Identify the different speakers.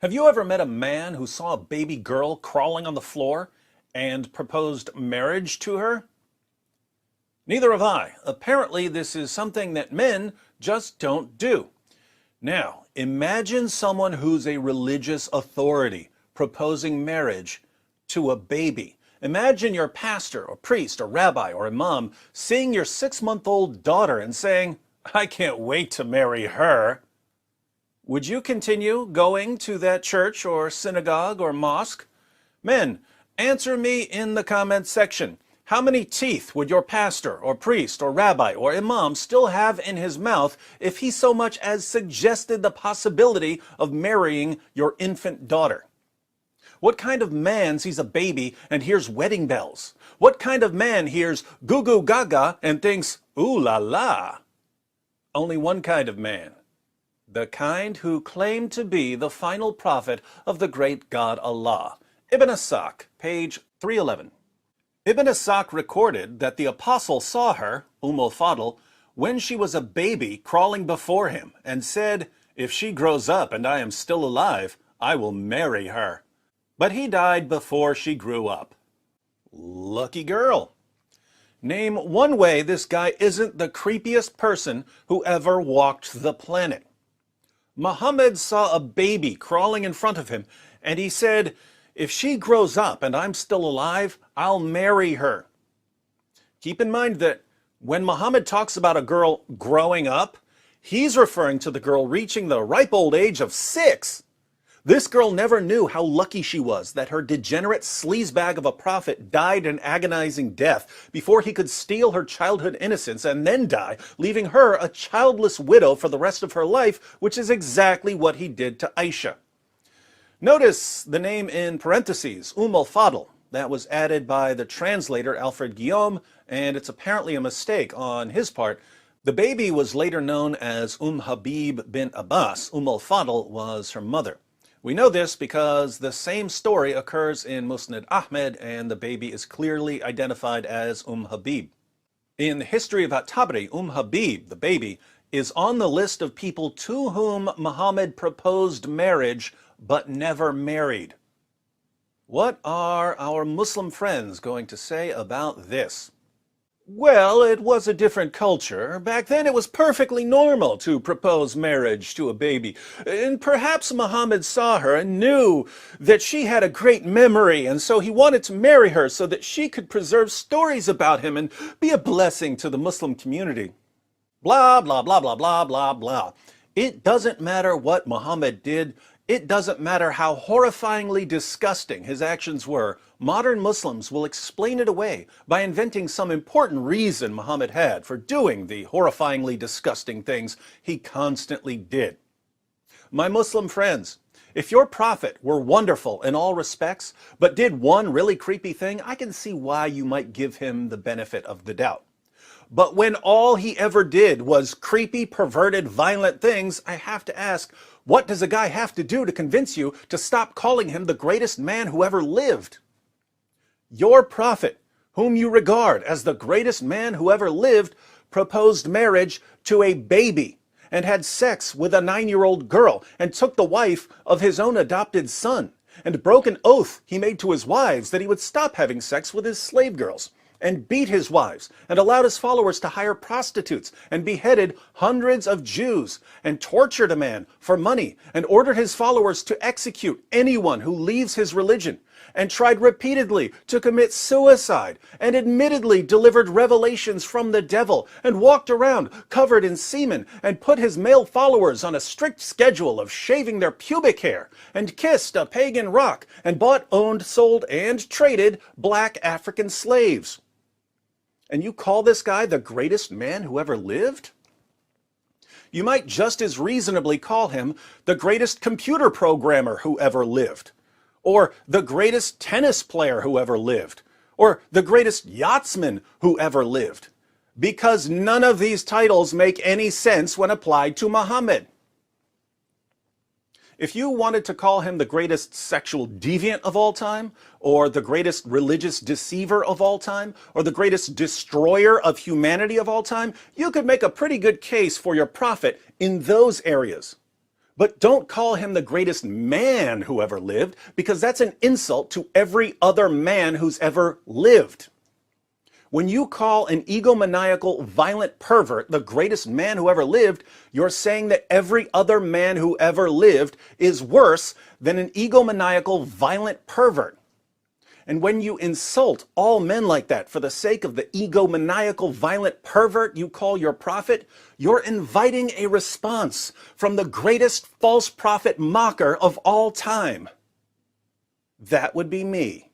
Speaker 1: Have you ever met a man who saw a baby girl crawling on the floor and proposed marriage to her? Neither have I. Apparently, this is something that men just don't do. Now, imagine someone who's a religious authority proposing marriage to a baby. Imagine your pastor or priest or rabbi or imam seeing your 6-month-old daughter and saying, "I can't wait to marry her." Would you continue going to that church or synagogue or mosque? Men, answer me in the comments section. How many teeth would your pastor or priest or rabbi or imam still have in his mouth if he so much as suggested the possibility of marrying your infant daughter? What kind of man sees a baby and hears wedding bells? What kind of man hears goo goo gaga and thinks, ooh la la? Only one kind of man. The kind who claimed to be the final prophet of the great God Allah. Ibn Ishaq, page 311. Ibn Ishaq recorded that the apostle saw her, Ummu'l-Fadl, when she was a baby crawling before him, and said, "If she grows up and I am still alive, I will marry her." But he died before she grew up. Lucky girl. Name one way this guy isn't the creepiest person who ever walked the planet. Muhammad saw a baby crawling in front of him, and he said, "If she grows up and I'm still alive, I'll marry her." Keep in mind that when Muhammad talks about a girl growing up, he's referring to the girl reaching the ripe old age of 6. This girl never knew how lucky she was that her degenerate sleazebag of a prophet died an agonizing death before he could steal her childhood innocence and then die, leaving her a childless widow for the rest of her life, which is exactly what he did to Aisha. Notice the name in parentheses, Ummu'l-Fadl. That was added by the translator Alfred Guillaume, and it's apparently a mistake on his part. The baby was later known as Habib bint Abbas. Ummu'l-Fadl was her mother. We know this because the same story occurs in Musnad Ahmed, and the baby is clearly identified as Habib. In the history of At-Tabari, Habib, the baby, is on the list of people to whom Muhammad proposed marriage but never married. What are our Muslim friends going to say about this? Well, it was a different culture. Back then it was perfectly normal to propose marriage to a baby. And perhaps Muhammad saw her and knew that she had a great memory, and so he wanted to marry her so that she could preserve stories about him and be a blessing to the Muslim community. Blah, blah, blah, blah, blah, blah, blah. It doesn't matter what Muhammad did. It doesn't matter how horrifyingly disgusting his actions were. Modern Muslims will explain it away by inventing some important reason Muhammad had for doing the horrifyingly disgusting things he constantly did. My Muslim friends, if your prophet were wonderful in all respects, but did one really creepy thing, I can see why you might give him the benefit of the doubt. But when all he ever did was creepy, perverted, violent things, I have to ask, what does a guy have to do to convince you to stop calling him the greatest man who ever lived? Your prophet, whom you regard as the greatest man who ever lived, proposed marriage to a baby and had sex with a 9-year-old girl and took the wife of his own adopted son and broke an oath he made to his wives that he would stop having sex with his slave girls. and beat his wives, and allowed his followers to hire prostitutes, and beheaded hundreds of Jews, and tortured a man for money, and ordered his followers to execute anyone who leaves his religion, and tried repeatedly to commit suicide, and admittedly delivered revelations from the devil, and walked around covered in semen, and put his male followers on a strict schedule of shaving their pubic hair, and kissed a pagan rock, and bought, owned, sold, and traded black African slaves. And you call this guy the greatest man who ever lived? You might just as reasonably call him the greatest computer programmer who ever lived, or the greatest tennis player who ever lived, or the greatest yachtsman who ever lived, because none of these titles make any sense when applied to Muhammad. If you wanted to call him the greatest sexual deviant of all time, or the greatest religious deceiver of all time, or the greatest destroyer of humanity of all time, you could make a pretty good case for your prophet in those areas. But don't call him the greatest man who ever lived, because that's an insult to every other man who's ever lived. When you call an egomaniacal, violent pervert the greatest man who ever lived, you're saying that every other man who ever lived is worse than an egomaniacal, violent pervert. And when you insult all men like that for the sake of the egomaniacal, violent pervert you call your prophet, you're inviting a response from the greatest false prophet mocker of all time. That would be me.